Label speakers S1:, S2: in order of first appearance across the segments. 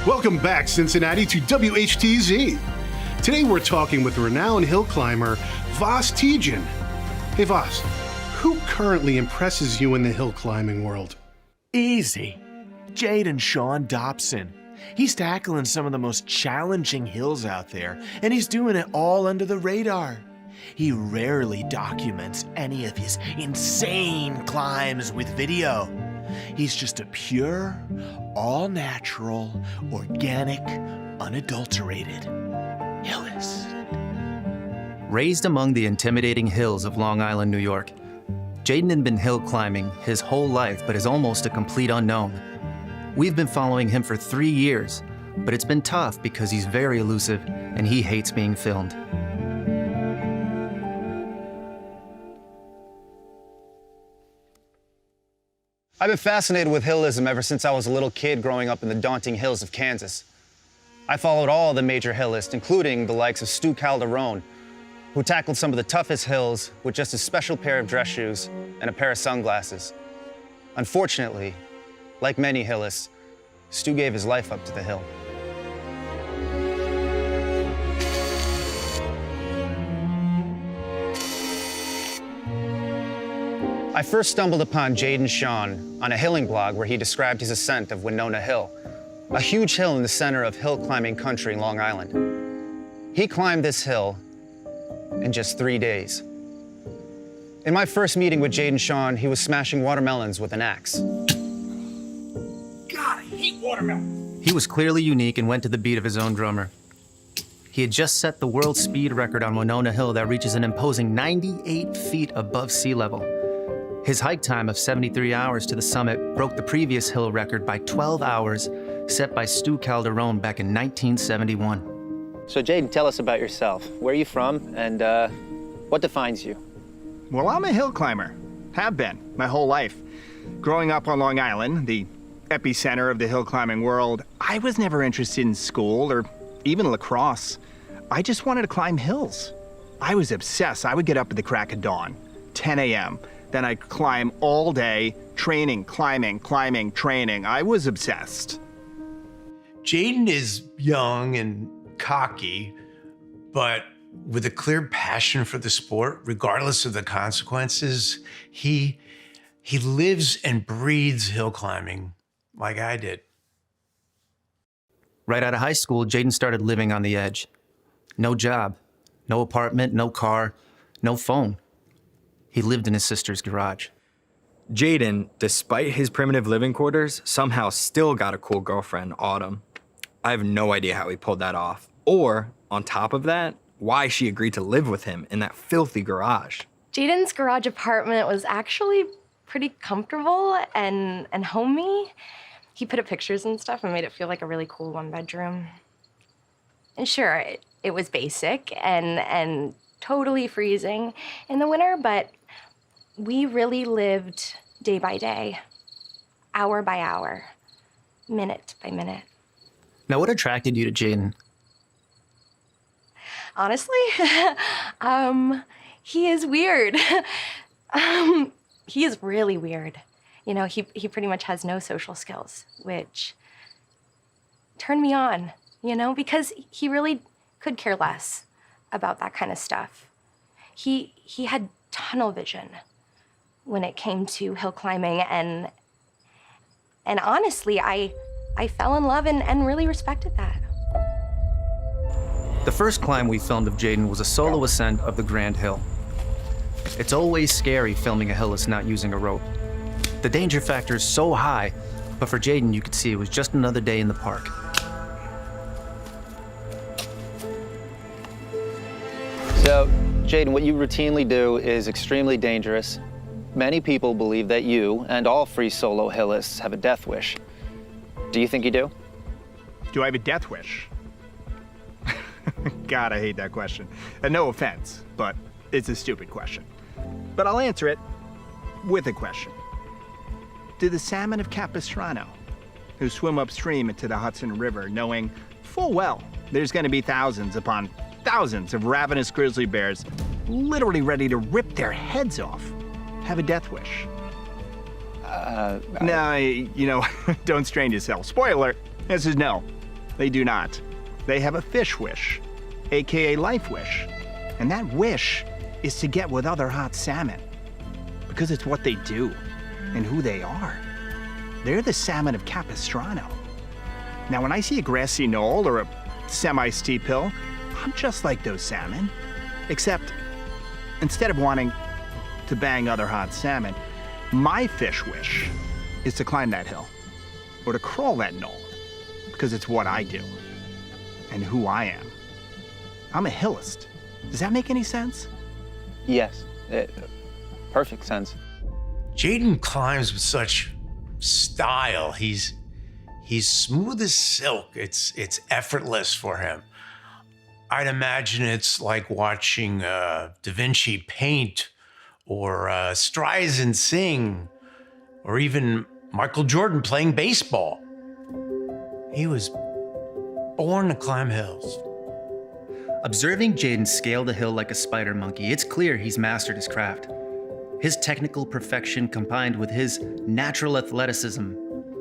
S1: Welcome back, Cincinnati, to WHTZ. Today we're talking with renowned hill climber Voss Tejan. Hey Voss, who currently impresses you in the hill climbing world?
S2: Easy. Jaden Sean Dobson. He's tackling some of the most challenging hills out there, and he's doing it all under the radar. He rarely documents any of his insane climbs with video. He's just a pure, all-natural, organic, unadulterated Hillist.
S3: Raised among the intimidating hills of Long Island, New York, Jaden had been hill climbing his whole life, but is almost a complete unknown. We've been following him for 3 years, but it's been tough because he's very elusive and he hates being filmed.
S4: I've been fascinated with Hillism ever since I was a little kid growing up in the daunting hills of Kansas. I followed all the major Hillists, including the likes of Stu Calderone, who tackled some of the toughest hills with just a special pair of dress shoes and a pair of sunglasses. Unfortunately, like many Hillists, Stu gave his life up to the hill. I first stumbled upon Jaden Sean on a hilling blog where he described his ascent of Winona Hill, a huge hill in the center of hill climbing country in Long Island. He climbed this hill in just 3 days. In my first meeting with Jaden Sean, he was smashing watermelons with an axe.
S5: God, I hate watermelon.
S3: He was clearly unique and went to the beat of his own drummer. He had just set the world speed record on Winona Hill that reaches an imposing 98 feet above sea level. His hike time of 73 hours to the summit broke the previous hill record by 12 hours set by Stu Calderone back in 1971.
S6: So Jaden, tell us about yourself. Where are you from and what defines you?
S5: Well, I'm a hill climber. Have been my whole life. Growing up on Long Island, the epicenter of the hill climbing world, I was never interested in school or even lacrosse. I just wanted to climb hills. I was obsessed. I would get up at the crack of dawn, 10 a.m., then I'd climb all day, training, climbing, training. I was obsessed.
S7: Jaden is young and cocky, but with a clear passion for the sport, regardless of the consequences. He lives and breathes hill climbing like I did.
S3: Right out of high school, Jaden started living on the edge. No job, no apartment, no car, no phone. He lived in his sister's garage.
S8: Jaden, despite his primitive living quarters, somehow still got a cool girlfriend, Autumn. I have no idea how he pulled that off. Or, on top of that, why she agreed to live with him in that filthy garage.
S9: Jaden's garage apartment was actually pretty comfortable and homey. He put up pictures and stuff and made it feel like a really cool one-bedroom. And sure, it was basic and totally freezing in the winter, but we really lived day by day, hour by hour, minute by minute.
S3: Now, what attracted you to Jaden?
S9: Honestly, he is weird. He is really weird. You know, he pretty much has no social skills, which turned me on, you know, because he really could care less about that kind of stuff. He had tunnel vision when it came to hill climbing, and honestly, I fell in love and really respected that.
S3: The first climb we filmed of Jaden was a solo ascent of the Grand Hill. It's always scary filming a Hillist not using a rope. The danger factor is so high, but for Jaden, you could see it was just another day in the park.
S6: So, Jaden, what you routinely do is extremely dangerous. Many people believe that you and all free solo Hillists have a death wish. Do you think you do?
S5: Do I have a death wish? God, I hate that question. No offense, but it's a stupid question. But I'll answer it with a question. Do the salmon of Capistrano, who swim upstream into the Hudson River, knowing full well there's going to be thousands upon thousands of ravenous grizzly bears literally ready to rip their heads off, have a death wish? No, you know, don't strain yourself. Spoiler alert, this is no. They do not. They have a fish wish, aka life wish. And that wish is to get with other hot salmon. Because it's what they do and who they are. They're the salmon of Capistrano. Now, when I see a grassy knoll or a semi-steep hill, I'm just like those salmon. Except, instead of wanting to bang other hot salmon, my fish wish is to climb that hill or to crawl that knoll. Because it's what I do and who I am. I'm a Hillist. Does that make any sense?
S6: Yes, perfect sense.
S7: Jaden climbs with such style. He's smooth as silk. It's effortless for him. I'd imagine it's like watching Da Vinci paint, or Streisand sing, or even Michael Jordan playing baseball. He was born to climb hills.
S3: Observing Jaden scale the hill like a spider monkey, it's clear he's mastered his craft. His technical perfection combined with his natural athleticism,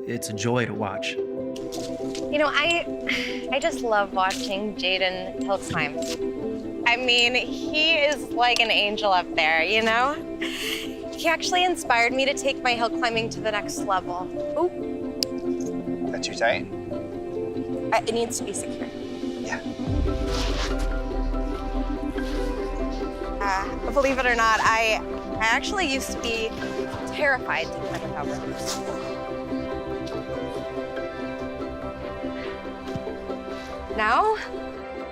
S3: it's a joy to watch.
S9: You know, I just love watching Jaden hill climb. I mean, he is like an angel up there, you know? He actually inspired me to take my hill climbing to the next level. Ooh.
S5: That's too tight?
S9: It needs to be secure.
S5: Yeah.
S9: Believe it or not, I actually used to be terrified to climb without ropes. Now,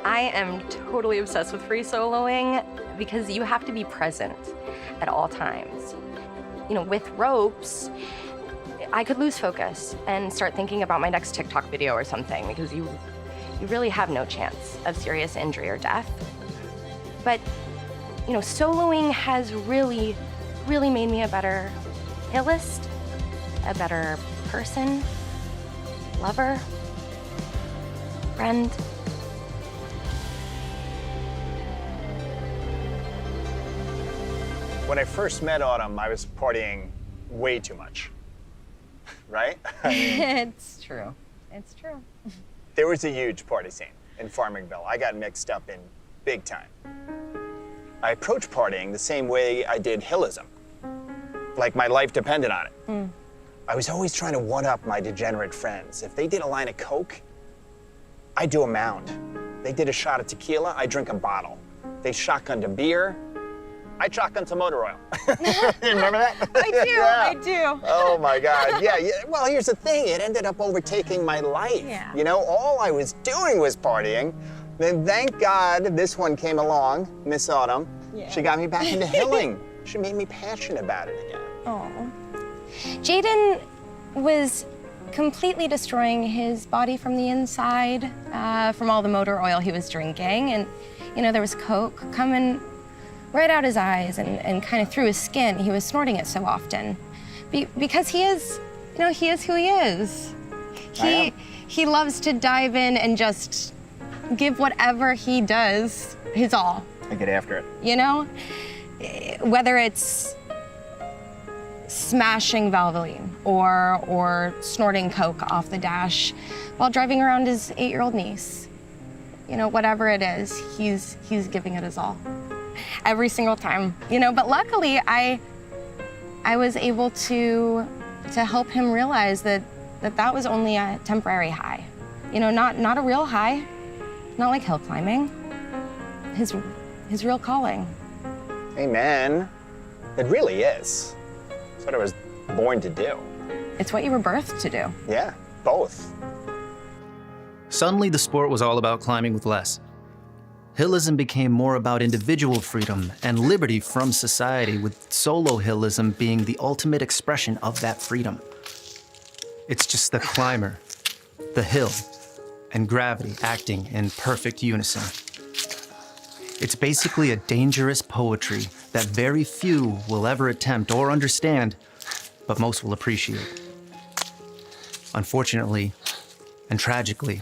S9: I am totally obsessed with free soloing because you have to be present at all times. You know, with ropes, I could lose focus and start thinking about my next TikTok video or something because you really have no chance of serious injury or death. But, you know, soloing has really made me a better Hillist, a better person, lover, friend.
S5: When I first met Autumn, I was partying way too much. Right? I mean,
S9: It's true.
S5: there was a huge party scene in Farmingville. I got mixed up in big time. I approached partying the same way I did Hillism. Like my life depended on it. I was always trying to one-up my degenerate friends. If they did a line of Coke, I do a mound. They did a shot of tequila, I drink a bottle. They shotgunned a beer, I shotgunned some motor oil. You remember that?
S9: I do.
S5: Oh my God, yeah. Well, here's the thing, it ended up overtaking my life.
S9: Yeah.
S5: You know, all I was doing was partying. Then thank God this one came along, Miss Autumn.
S9: Yeah.
S5: She got me back into hilling. She made me passionate about it again.
S9: Oh. Jaden was completely destroying his body from the inside, from all the motor oil he was drinking. And, you know, there was Coke coming right out his eyes and kind of through his skin. He was snorting it so often. Because he is, you know, he is who he is. He loves to dive in and just give whatever he does his all.
S5: I get after it.
S9: You know? Whether it's smashing Valvoline or snorting Coke off the dash while driving around his 8-year-old niece. You know, whatever it is, he's giving it his all. Every single time, you know, but luckily I was able to help him realize that was only a temporary high. You know, not a real high, not like hill climbing. His real calling.
S5: Amen. It really is. It's what I was born to do.
S9: It's what you were birthed to do.
S5: Yeah, both.
S3: Suddenly, the sport was all about climbing with less. Hillism became more about individual freedom and liberty from society, with solo hillism being the ultimate expression of that freedom. It's just the climber, the hill, and gravity acting in perfect unison. It's basically a dangerous poetry that very few will ever attempt or understand, but most will appreciate. Unfortunately, and tragically,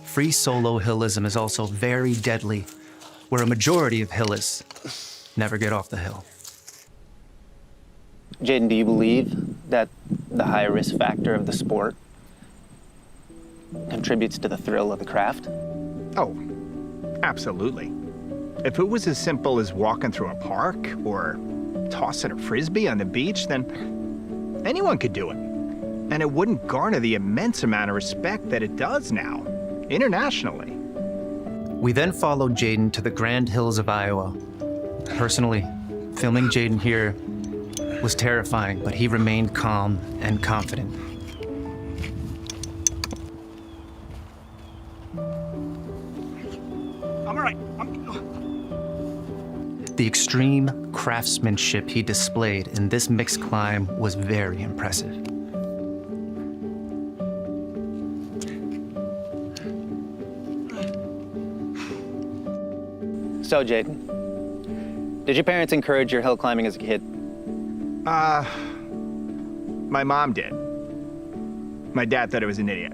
S3: free solo hillism is also very deadly, where a majority of hillists never get off the hill.
S6: Jaden, do you believe that the high risk factor of the sport contributes to the thrill of the craft?
S5: Oh, absolutely. If it was as simple as walking through a park or tossing a frisbee on the beach, then anyone could do it. And it wouldn't garner the immense amount of respect that it does now, internationally.
S3: We then followed Jaden to the Grand Hills of Iowa. Personally, filming Jaden here was terrifying, but he remained calm and confident.
S5: I'm all right.
S3: The extreme craftsmanship he displayed in this mixed climb was very impressive.
S6: So, Jaden, did your parents encourage your hill climbing as a kid?
S5: My mom did. My dad thought I was an idiot.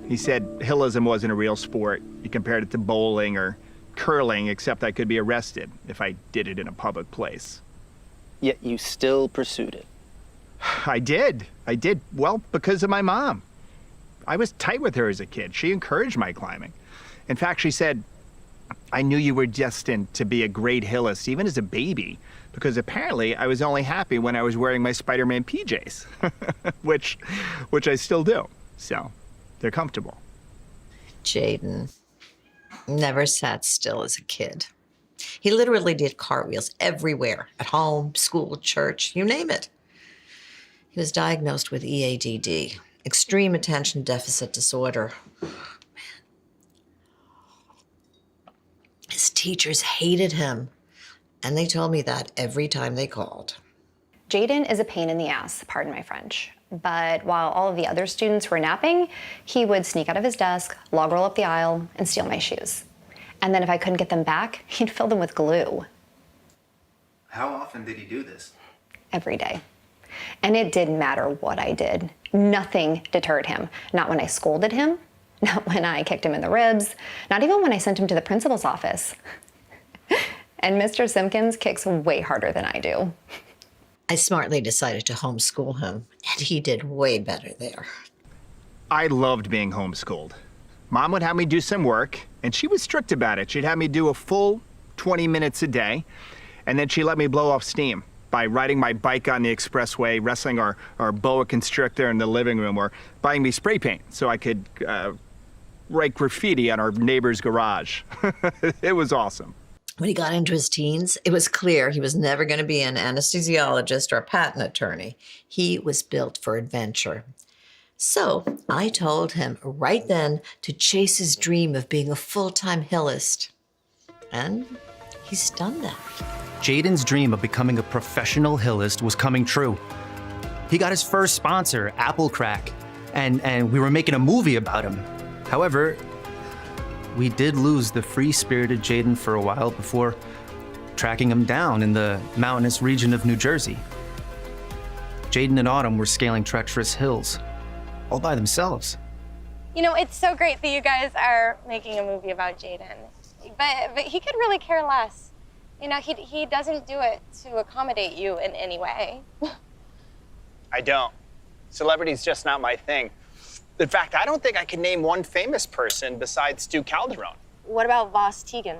S5: He said Hillism wasn't a real sport. He compared it to bowling or curling, except I could be arrested if I did it in a public place.
S6: Yet you still pursued it.
S5: I did. Well, because of my mom. I was tight with her as a kid. She encouraged my climbing. In fact, she said, I knew you were destined to be a great hillist, even as a baby, because apparently I was only happy when I was wearing my Spider-Man PJs, which I still do. So they're comfortable.
S10: Jaden never sat still as a kid. He literally did cartwheels everywhere, at home, school, church, you name it. He was diagnosed with EADD, extreme attention deficit disorder. His teachers hated him, and they told me that every time they called.
S11: Jaden is a pain in the ass, pardon my French. But while all of the other students were napping, he would sneak out of his desk, log roll up the aisle, and steal my shoes. And then if I couldn't get them back, he'd fill them with glue.
S3: How often did he do this?
S11: Every day. And it didn't matter what I did. Nothing deterred him. Not when I scolded him, not when I kicked him in the ribs, not even when I sent him to the principal's office. And Mr. Simpkins kicks way harder than I do.
S10: I smartly decided to homeschool him, and he did way better there.
S5: I loved being homeschooled. Mom would have me do some work, and she was strict about it. She'd have me do a full 20 minutes a day, and then she let me blow off steam by riding my bike on the expressway, wrestling our boa constrictor in the living room, or buying me spray paint so I could write graffiti on our neighbor's garage. It was awesome.
S10: When he got into his teens, it was clear he was never going to be an anesthesiologist or a patent attorney. He was built for adventure. So I told him right then to chase his dream of being a full-time hillist. And he's done that.
S3: Jaden's dream of becoming a professional hillist was coming true. He got his first sponsor, Apple Crack, and we were making a movie about him. However, we did lose the free-spirited Jaden for a while before tracking him down in the mountainous region of New Jersey. Jaden and Autumn were scaling treacherous hills, all by themselves.
S9: You know, it's so great that you guys are making a movie about Jaden, but he could really care less. You know, he doesn't do it to accommodate you in any way.
S4: I don't. Celebrity's just not my thing. In fact, I don't think I can name one famous person besides Stu Calderon.
S9: What about Voss Tegan?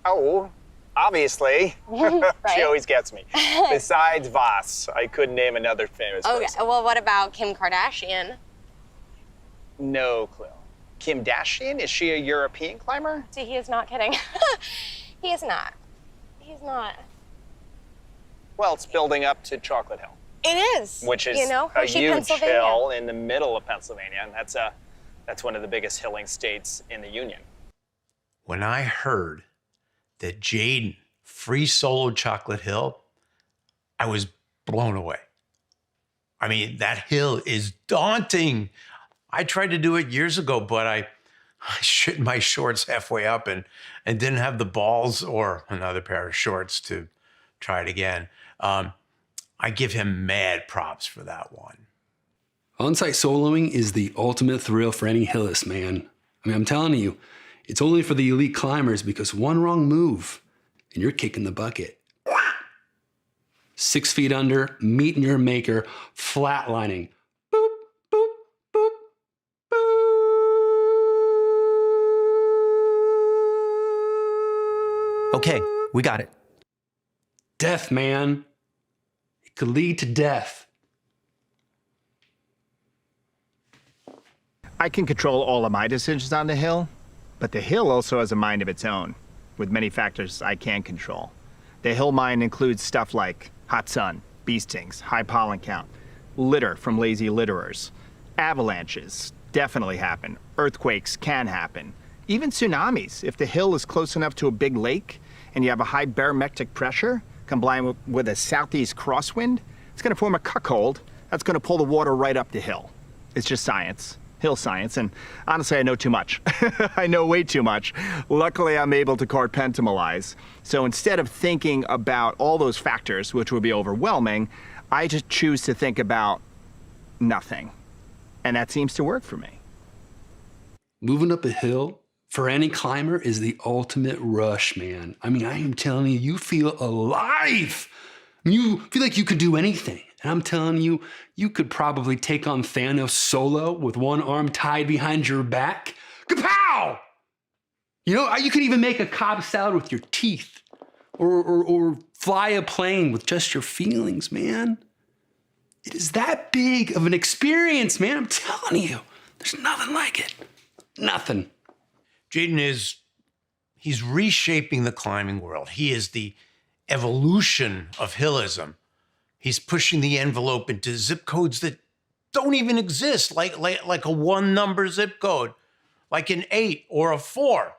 S4: Oh, obviously.
S9: Right?
S4: She always gets me. Besides Voss, I couldn't name another famous
S9: Okay,
S4: person.
S9: well, what about Kim Kardashian?
S4: No clue. Kim Kardashian? Is she a European climber?
S9: See, he is not kidding. He is not. He's not.
S4: Well, it's building up to Chocolate Hill.
S9: It is.
S4: Which is
S9: you know,
S4: a
S9: Hershey,
S4: huge
S9: Pennsylvania.
S4: hill in the middle of Pennsylvania, and that's one of the biggest hilling states in the Union.
S7: When I heard that Jaden free soloed Chocolate Hill, I was blown away. I mean, that hill is daunting. I tried to do it years ago, but I shit my shorts halfway up and didn't have the balls or another pair of shorts to try it again. I give him mad props for that one.
S12: On-site soloing is the ultimate thrill for any hillist, man. I mean, I'm telling you, it's only for the elite climbers because one wrong move and you're kicking the bucket. 6 feet under, meeting your maker, flatlining. Boop, boop, boop, boop.
S3: Okay, we got it.
S12: Death, man. It could lead to death.
S5: I can control all of my decisions on the hill, but the hill also has a mind of its own, with many factors I can't control. The hill mind includes stuff like hot sun, bee stings, high pollen count, litter from lazy litterers, avalanches definitely happen, earthquakes can happen, even tsunamis if the hill is close enough to a big lake and you have a high barometric pressure combined with a southeast crosswind, it's going to form a cuckold that's going to pull the water right up the hill. It's just science. Hill science, and honestly, I know too much. I know way too much. Luckily, I'm able to compartmentalize. So instead of thinking about all those factors, which would be overwhelming, I just choose to think about nothing. And that seems to work for me.
S12: Moving up a hill for any climber is the ultimate rush, man. I mean, I am telling you, you feel alive. You feel like you could do anything. And I'm telling you, you could probably take on Thanos solo with one arm tied behind your back. Kapow! You know, you could even make a Cobb salad with your teeth. Or fly a plane with just your feelings, man. It is that big of an experience, man. I'm telling you. There's nothing like it. Nothing.
S7: Jaden he's reshaping the climbing world. He is the evolution of Hillism. He's pushing the envelope into zip codes that don't even exist, like a 1-number zip code, like an 8 or a 4,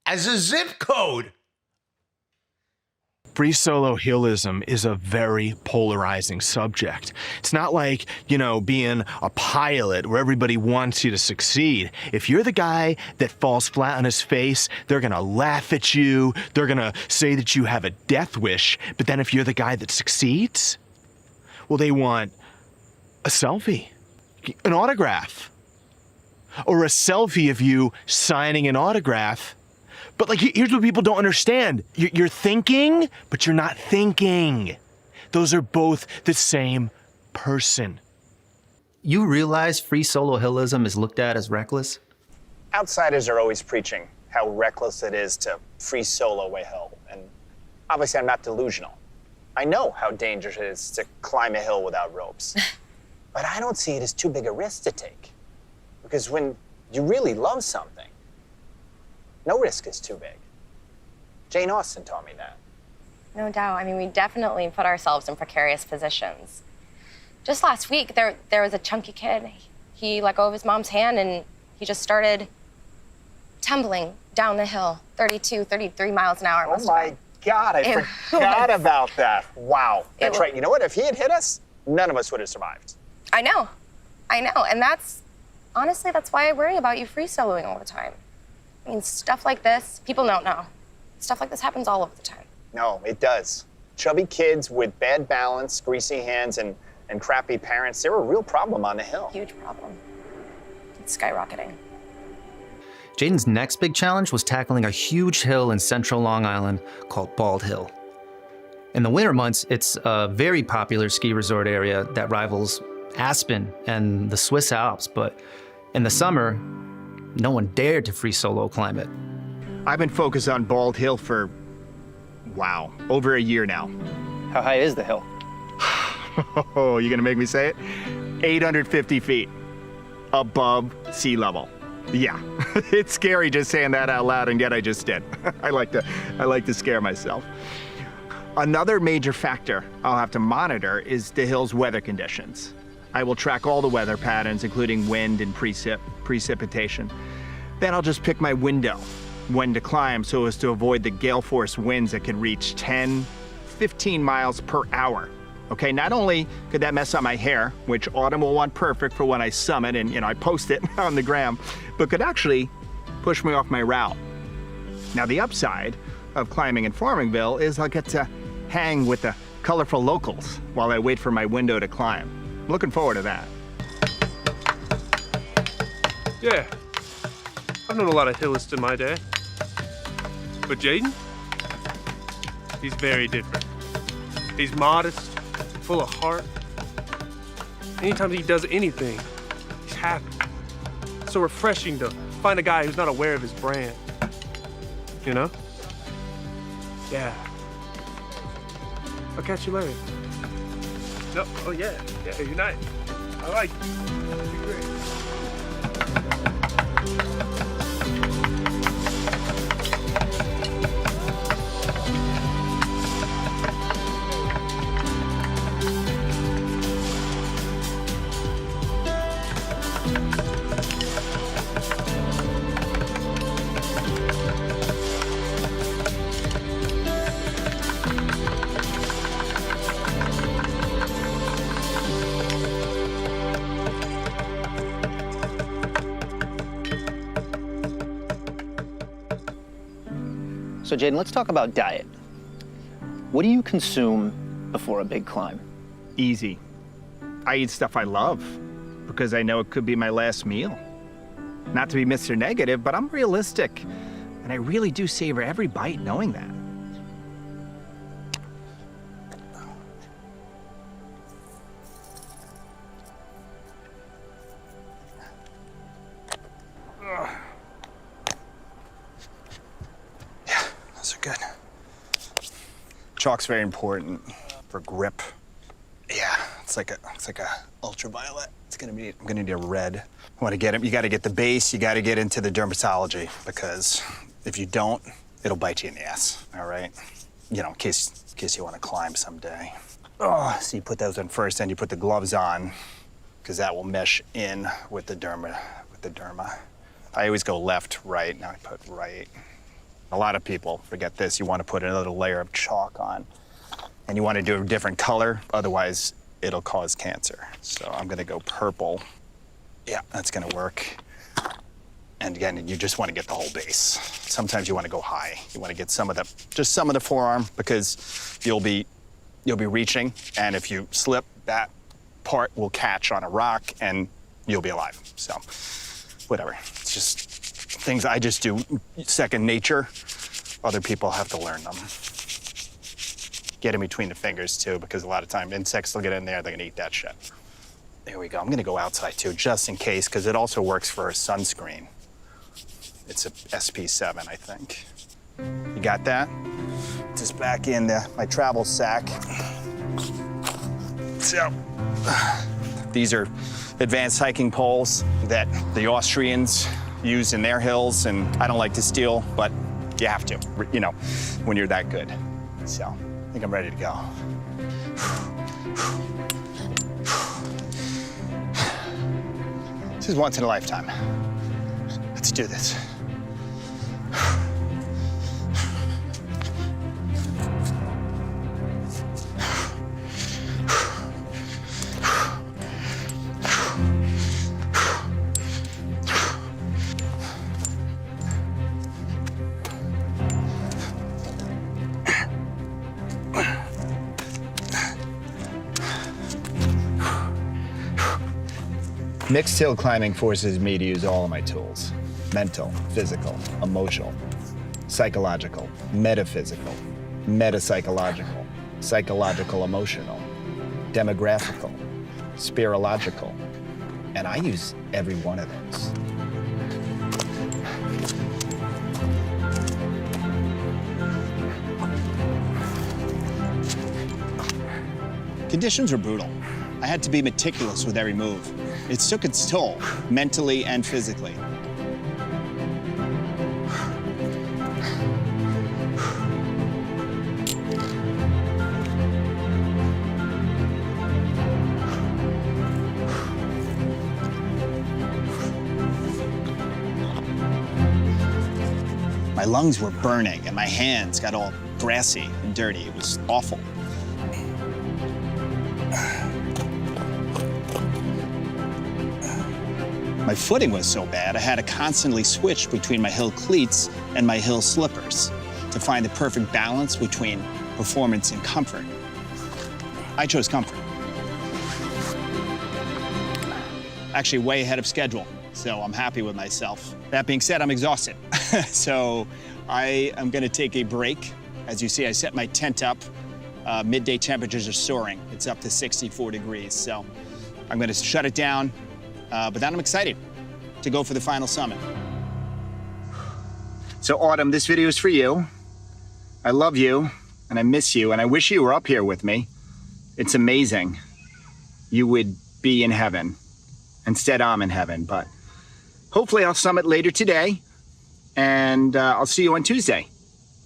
S7: as a zip code.
S2: Free solo Hillism is a very polarizing subject. It's not like, being a pilot where everybody wants you to succeed. If you're the guy that falls flat on his face, they're gonna laugh at you, they're gonna say that you have a death wish, but then if you're the guy that succeeds, well, they want a selfie, an autograph, or a selfie of you signing an autograph. But here's what people don't understand. You're thinking, but you're not thinking. Those are both the same person.
S3: You realize free solo Hillism is looked at as reckless?
S4: Outsiders are always preaching how reckless it is to free solo a hill, and obviously I'm not delusional. I know how dangerous it is to climb a hill without ropes. But I don't see it as too big a risk to take. Because when you really love something, no risk is too big. Jane Austen taught me that.
S9: No doubt. I mean, we definitely put ourselves in precarious positions. Just last week, there was a chunky kid. He let go of his mom's hand and he just started tumbling down the hill, 32, 33 miles an hour.
S4: Oh my God, I forgot about that. Wow, that's right. You know what? If he had hit us, none of us would have survived.
S9: I know. And honestly, that's why I worry about you free soloing all the time. I mean, stuff like this, people don't know. Stuff like this happens all over the time.
S4: No, it does. Chubby kids with bad balance, greasy hands, and crappy parents, they're a real problem on the hill.
S9: Huge problem. It's skyrocketing.
S3: Jaden's next big challenge was tackling a huge hill in central Long Island called Bald Hill. In the winter months, it's a very popular ski resort area that rivals Aspen and the Swiss Alps, but in the summer, no one dared to free solo climb it.
S5: I've been focused on Bald Hill for, over a year now.
S6: How high is the hill?
S5: Oh, you gonna make me say it? 850 feet above sea level. Yeah, it's scary just saying that out loud, and yet I just did. I like to scare myself. Another major factor I'll have to monitor is the hill's weather conditions. I will track all the weather patterns, including wind and precipitation. Then I'll just pick my window, when to climb, so as to avoid the gale force winds that could reach 10, 15 miles per hour. Okay, not only could that mess up my hair, which Autumn will want perfect for when I summit and I post it on the gram, but could actually push me off my route. Now the upside of climbing in Farmingville is I'll get to hang with the colorful locals while I wait for my window to climb. Looking forward to that.
S13: Yeah, I've known a lot of Hillists in my day. But Jaden, he's very different. He's modest, full of heart. Anytime he does anything, he's happy. It's so refreshing to find a guy who's not aware of his brand, you know? Yeah. I'll catch you later. No, oh yeah, good night. I like you. That'd be great.
S6: So Jaden, let's talk about diet. What do you consume before a big climb?
S5: Easy. I eat stuff I love because I know it could be my last meal. Not to be Mr. Negative, but I'm realistic. And I really do savor every bite knowing that.
S14: Good. Chalk's very important for grip. Yeah, it's like a ultraviolet. I'm gonna need a red. I want to get it. You got to get the base. You got to get into the dermatology because if you don't, it'll bite you in the ass. All right. You know, in case you want to climb someday. Oh, so you put those on first, then you put the gloves on because that will mesh in with the derma. I always go left, right. Now I put right. A lot of people forget this. You want to put another layer of chalk on. And you want to do a different color, otherwise it'll cause cancer. So I'm gonna go purple. Yeah, that's gonna work. And again, you just want to get the whole base. Sometimes you want to go high. You want to get just some of the forearm because you'll be reaching, and if you slip, that part will catch on a rock and you'll be alive. So, whatever. It's just things I just do second nature. Other people have to learn them. Get in between the fingers too, because a lot of time insects will get in there, they're gonna eat that shit. There we go. I'm gonna go outside too, just in case, because it also works for a sunscreen. It's a SP7, I think. You got that? Just back in my travel sack. So, these are advanced hiking poles that the Austrians use in their hills, and I don't like to steal, but you have to, you know, when you're that good. So, I think I'm ready to go. This is once in a lifetime. Let's do this. Mixed hill climbing forces me to use all of my tools. Mental, physical, emotional, psychological, metaphysical, metapsychological, psychological emotional, demographical, spirological, and I use every one of those. Conditions were brutal. I had to be meticulous with every move. It took its toll, mentally and physically. My lungs were burning and my hands got all grassy and dirty. It was awful. My footing was so bad, I had to constantly switch between my hill cleats and my hill slippers to find the perfect balance between performance and comfort. I chose comfort. Actually, way ahead of schedule, so I'm happy with myself. That being said, I'm exhausted. So I am gonna take a break. As you see, I set my tent up. Midday temperatures are soaring. It's up to 64 degrees, so I'm gonna shut it down. But then I'm excited to go for the final summit. So Autumn, this video is for you.
S5: I love you, and I miss you, and I wish you were up here with me. It's amazing. You would be in heaven. Instead, I'm in heaven, but hopefully I'll summit later today, and I'll see you on Tuesday.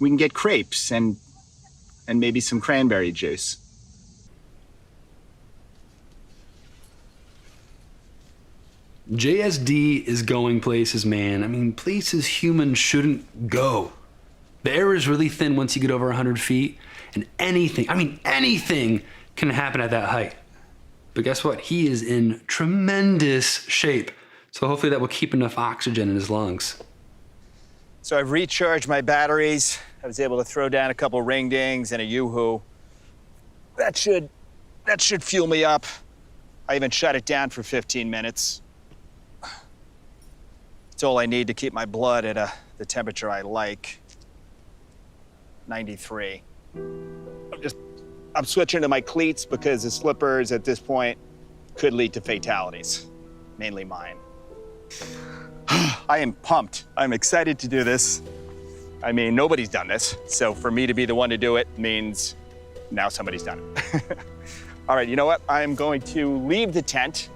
S5: We can get crepes and maybe some cranberry juice.
S12: JSD is going places, man. I mean, places humans shouldn't go. The air is really thin once you get over 100 feet, and anything can happen at that height. But guess what? He is in tremendous shape. So hopefully that will keep enough oxygen in his lungs.
S14: So I've recharged my batteries. I was able to throw down a couple ring dings and a yoo-hoo. That should fuel me up. I even shut it down for 15 minutes. It's all I need to keep my blood at the temperature I like. 93. I'm switching to my cleats because the slippers at this point could lead to fatalities, mainly mine. I am pumped. I'm excited to do this. I mean, nobody's done this, so for me to be the one to do it means now somebody's done it. All right, you know what? I'm going to leave the tent.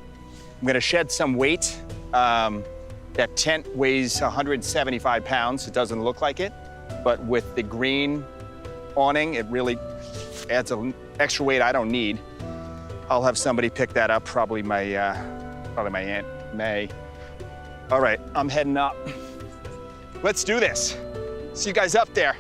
S14: I'm gonna shed some weight. That tent weighs 175 pounds. It doesn't look like it, but with the green awning, it really adds an extra weight I don't need. I'll have somebody pick that up, probably my Aunt May. All right, I'm heading up. Let's do this. See you guys up there.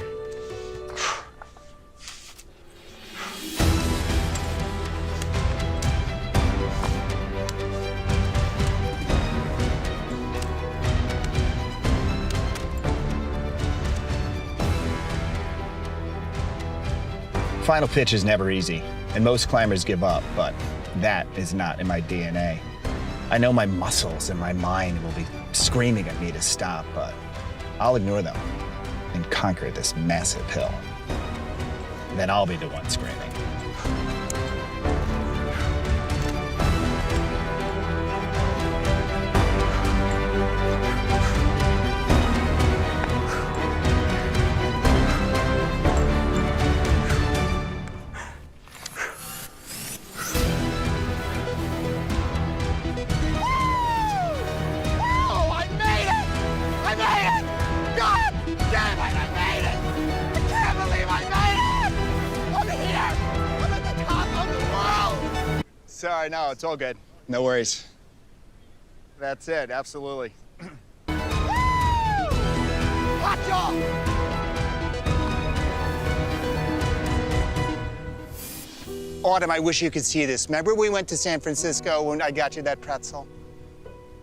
S14: Final pitch is never easy, and most climbers give up, but that is not in my DNA. I know my muscles and my mind will be screaming at me to stop, but I'll ignore them and conquer this massive hill. Then I'll be the one screaming. Sorry, no, it's all good. No worries. That's it, absolutely. Autumn, I wish you could see this. Remember we went to San Francisco when I got you that pretzel?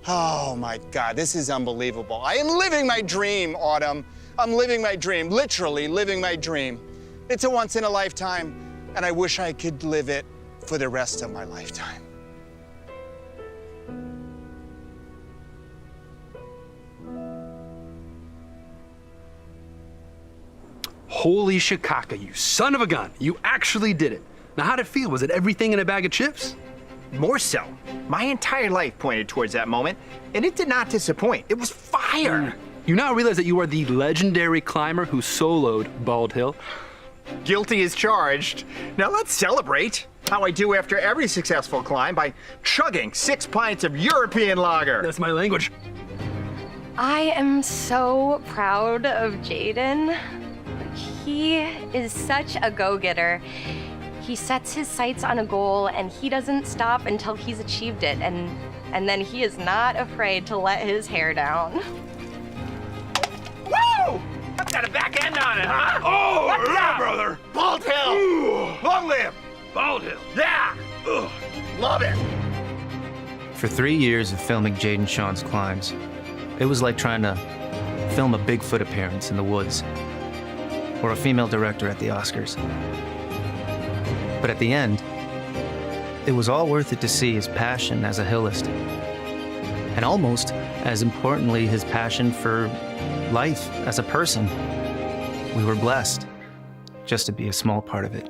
S14: Oh my God, this is unbelievable. I am living my dream, Autumn. I'm living my dream, literally living my dream. It's a once in a lifetime, and I wish I could live it for the rest of my lifetime.
S12: Holy shikaka, you son of a gun. You actually did it. Now, how'd it feel? Was it everything in a bag of chips?
S5: More so. My entire life pointed towards that moment, and it did not disappoint. It was fire.
S12: You now realize that you are the legendary climber who soloed Bald Hill.
S5: Guilty as charged. Now let's celebrate how I do after every successful climb by chugging 6 pints of European lager.
S12: That's my language.
S9: I am so proud of Jaden. He is such a go-getter. He sets his sights on a goal and he doesn't stop until he's achieved it. And then he is not afraid to let his hair down.
S5: Woo! I've got a back end on it, huh?
S7: Oh,
S5: What's
S7: yeah,
S5: up?
S7: brother.
S5: Bald Hill!
S7: Ooh.
S5: Long live!
S7: Bald Hill.
S5: Yeah!
S7: Ugh.
S5: Love it!
S3: For 3 years of filming Jaden Sean's climbs, it was like trying to film a Bigfoot appearance in the woods or a female director at the Oscars. But at the end, it was all worth it to see his passion as a Hillist, and almost as importantly, his passion for life as a person. We were blessed just to be a small part of it.